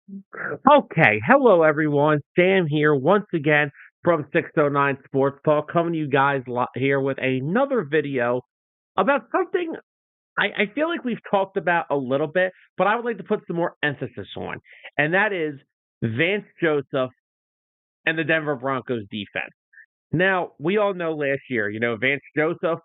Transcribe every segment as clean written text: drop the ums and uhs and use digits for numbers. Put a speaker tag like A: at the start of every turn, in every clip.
A: Okay, hello everyone. Sam here once again from 609 Sports Talk, coming to you guys here with another video about something I feel like we've talked about a little bit, but I would like to put some more emphasis on, and that is Vance Joseph and the Denver Broncos defense. Now, we all know last year, Vance Joseph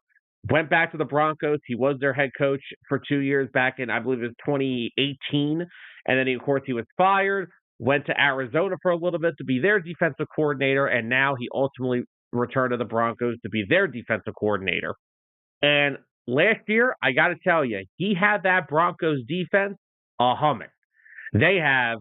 A: went back to the Broncos. He was their head coach for 2 years back in, I believe it was 2018. And then, of course, he was fired, went to Arizona for a little bit to be their defensive coordinator. And now he ultimately returned to the Broncos to be their defensive coordinator. And last year, I got to tell you, he had that Broncos defense humming. They have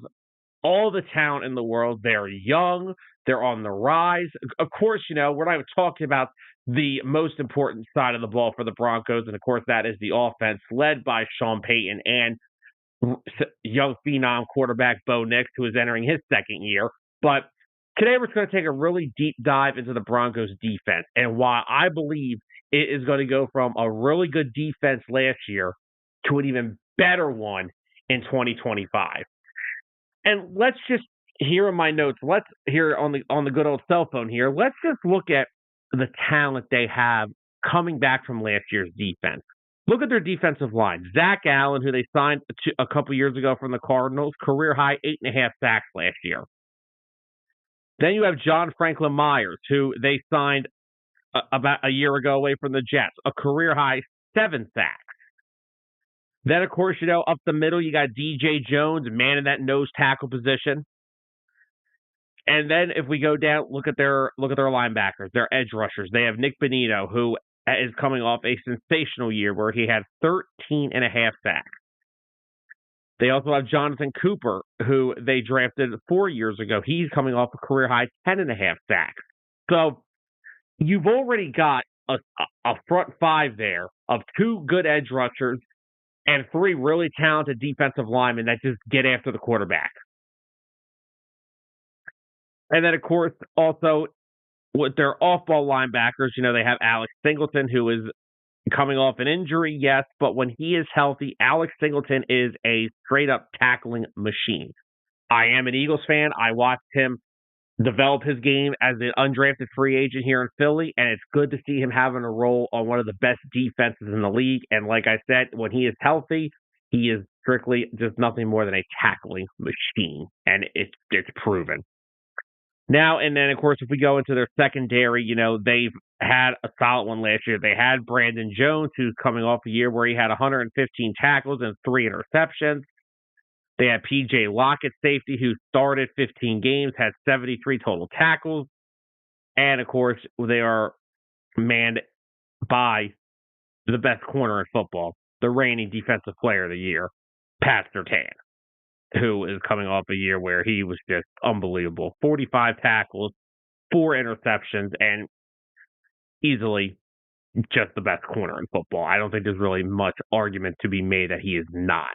A: all the talent in the world. They're young. They're on the rise. Of course, we're not even talking about the most important side of the ball for the Broncos. And of course, that is the offense led by Sean Payton and young phenom quarterback Bo Nix, who is entering his second year. But today we're going to take a really deep dive into the Broncos defense and why I believe it is going to go from a really good defense last year to an even better one in 2025. And let's just here in my notes, let's here on the good old cell phone here, let's just look at the talent they have coming back from last year's defense. Look at their defensive line. Zach Allen, who they signed a couple years ago from the Cardinals, career high 8.5 sacks last year. Then you have John Franklin Myers, who they signed about a year ago away from the Jets, a career high 7 sacks. Then, of course, up the middle, you got DJ Jones, man in that nose tackle position. And then if we go down, look at their linebackers, their edge rushers. They have Nick Bonito, who is coming off a sensational year where he had 13.5 sacks. They also have Jonathan Cooper, who they drafted 4 years ago. He's coming off a career high 10.5 sacks. So you've already got a front five there of 2 good edge rushers and 3 really talented defensive linemen that just get after the quarterback. And then, of course, also with their off-ball linebackers, they have Alex Singleton, who is coming off an injury, yes, but when he is healthy, Alex Singleton is a straight-up tackling machine. I am an Eagles fan. I watched him develop his game as an undrafted free agent here in Philly, and it's good to see him having a role on one of the best defenses in the league. And like I said, when he is healthy, he is strictly just nothing more than a tackling machine, and it's proven. Now, and then, of course, if we go into their secondary, they've had a solid one last year. They had Brandon Jones, who's coming off a year where he had 115 tackles and 3 interceptions. They had P.J. Lockett, safety, who started 15 games, had 73 total tackles. And, of course, they are manned by the best corner in football, the reigning defensive player of the year, Pat Surtain, who is coming off a year where he was just unbelievable. 45 tackles, 4 interceptions, and easily just the best corner in football. I don't think there's really much argument to be made that he is not.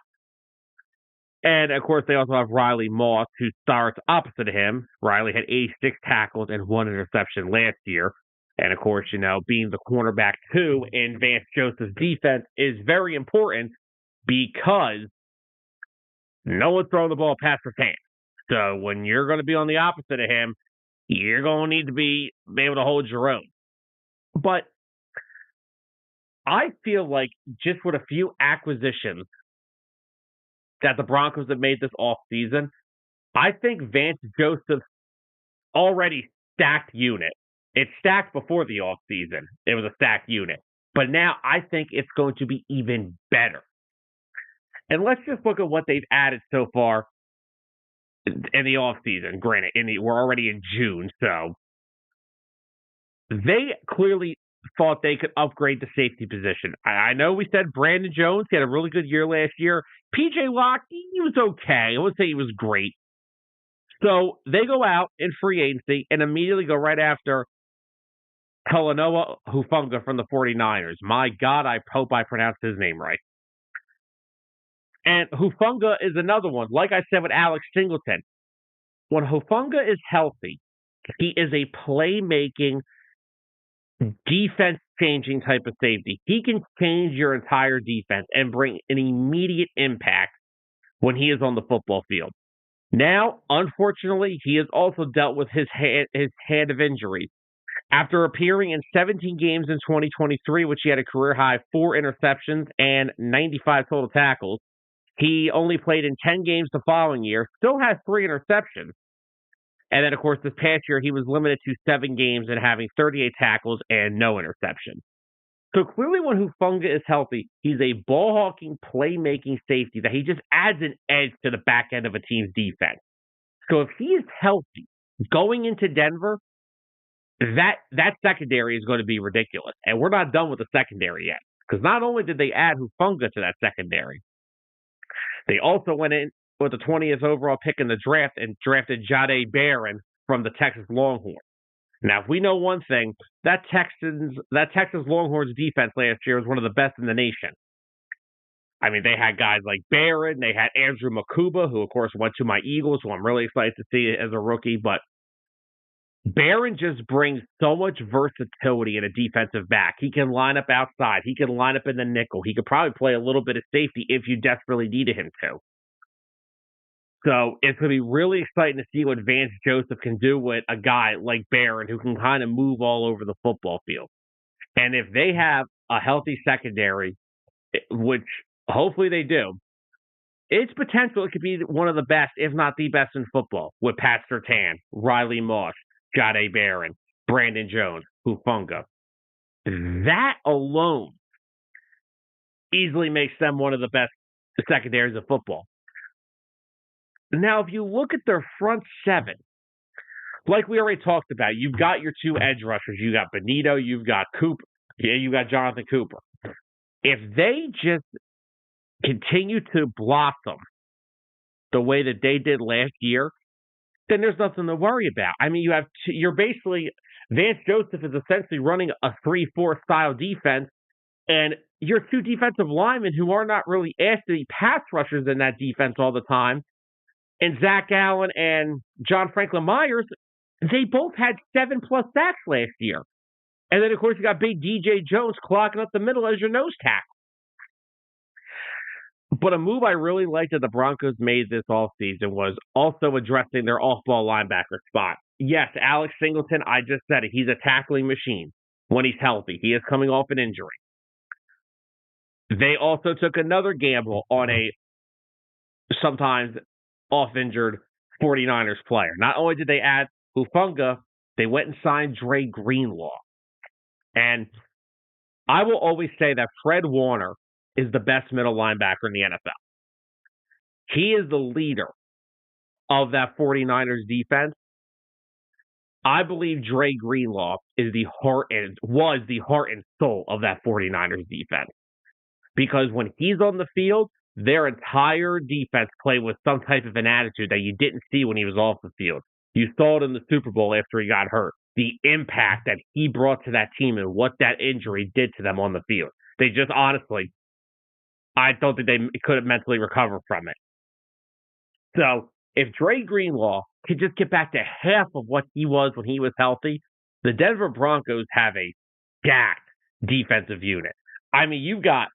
A: And, of course, they also have Riley Moss, who starts opposite of him. Riley had 86 tackles and 1 interception last year. And, of course, being the cornerback 2 in Vance Joseph's defense is very important because no one's throwing the ball past Surtain. So when you're going to be on the opposite of him, you're going to need to be able to hold your own. But I feel like just with a few acquisitions that the Broncos have made this offseason, I think Vance Joseph's already stacked unit. It's stacked before the offseason. It was a stacked unit. But now I think it's going to be even better. And let's just look at what they've added so far in the offseason. Granted, we're already in June, so they clearly thought they could upgrade the safety position. I know we said Brandon Jones, he had a really good year last year. P.J. Lock, he was okay. I wouldn't say he was great. So they go out in free agency and immediately go right after Talanoa Hufanga from the 49ers. My God, I hope I pronounced his name right. And Hufanga is another one. Like I said with Alex Singleton, when Hufanga is healthy, he is a playmaking, defense-changing type of safety. He can change your entire defense and bring an immediate impact when he is on the football field. Now, unfortunately, he has also dealt with his hand of injuries. After appearing in 17 games in 2023, which he had a career high 4 interceptions and 95 total tackles, he only played in 10 games the following year, still has 3 interceptions. And then, of course, this past year, he was limited to 7 games and having 38 tackles and no interceptions. So clearly, when Hufanga is healthy, he's a ball-hawking, playmaking safety that he just adds an edge to the back end of a team's defense. So if he is healthy going into Denver, that secondary is going to be ridiculous. And we're not done with the secondary yet. Because not only did they add Hufanga to that secondary, they also went in with the 20th overall pick in the draft and drafted Jahdae Barron from the Texas Longhorns. Now, if we know one thing, that Texas Longhorns defense last year was one of the best in the nation. I mean, they had guys like Barron, they had Andrew Makuba, who of course went to my Eagles, who I'm really excited to see as a rookie. But Barron just brings so much versatility in a defensive back. He can line up outside. He can line up in the nickel. He could probably play a little bit of safety if you desperately needed him to. So it's going to be really exciting to see what Vance Joseph can do with a guy like Barron who can kind of move all over the football field. And if they have a healthy secondary, which hopefully they do, it's potential it could be one of the best, if not the best in football, with Pat Surtain, Riley Moss, Jahdae Barron, Brandon Jones, Hufanga. That alone easily makes them one of the best secondaries of football. Now, if you look at their front seven, like we already talked about, you've got your 2 edge rushers. You got Benito, you've got Cooper, you got Jonathan Cooper. If they just continue to blossom the way that they did last year, then there's nothing to worry about. I mean, you're basically, Vance Joseph is essentially running a 3-4 style defense, and your 2 defensive linemen who are not really asked to be pass rushers in that defense all the time, and Zach Allen and John Franklin Myers, they both had 7+ sacks last year. And then, of course, you got big DJ Jones clocking up the middle as your nose tackle. But a move I really liked that the Broncos made this offseason was also addressing their off-ball linebacker spot. Yes, Alex Singleton, I just said it. He's a tackling machine when he's healthy. He is coming off an injury. They also took another gamble on a sometimes off-injured 49ers player. Not only did they add Hufanga, they went and signed Dre Greenlaw. And I will always say that Fred Warner is the best middle linebacker in the NFL. He is the leader of that 49ers defense. I believe Dre Greenlaw is was the heart and soul of that 49ers defense. Because when he's on the field, their entire defense played with some type of an attitude that you didn't see when he was off the field. You saw it in the Super Bowl after he got hurt. The impact that he brought to that team and what that injury did to them on the field. They just honestly, I don't think they could have mentally recovered from it. So if Dre Greenlaw could just get back to half of what he was when he was healthy, the Denver Broncos have a stacked defensive unit. I mean, you've got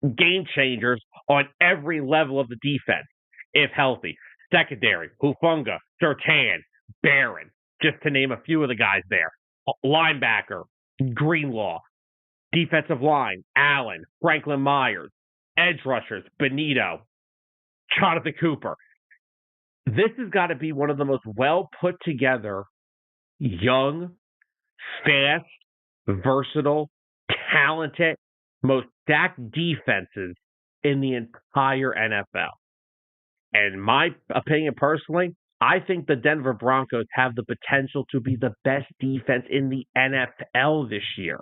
A: game changers on every level of the defense, if healthy. Secondary, Hufanga, Surtain, Barron, just to name a few of the guys there. Linebacker, Greenlaw. Defensive line, Allen, Franklin Myers. Edge rushers, Benito, Jonathan Cooper. This has got to be one of the most well put together, young, fast, versatile, talented, most stacked defenses in the entire NFL. And in my opinion personally, I think the Denver Broncos have the potential to be the best defense in the NFL this year.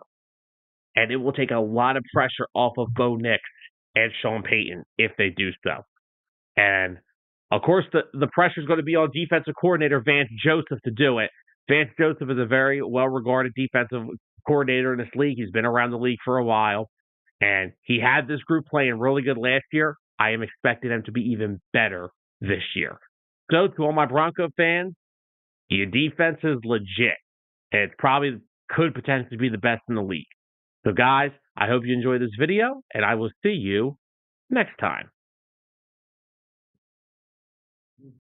A: And it will take a lot of pressure off of Bo Nix and Sean Payton if they do so. And, of course, the pressure is going to be on defensive coordinator Vance Joseph to do it. Vance Joseph is a very well-regarded defensive coordinator in this league. He's been around the league for a while. And he had this group playing really good last year. I am expecting them to be even better this year. So, to all my Bronco fans, your defense is legit. And it probably could potentially be the best in the league. So, guys, I hope you enjoyed this video, and I will see you next time.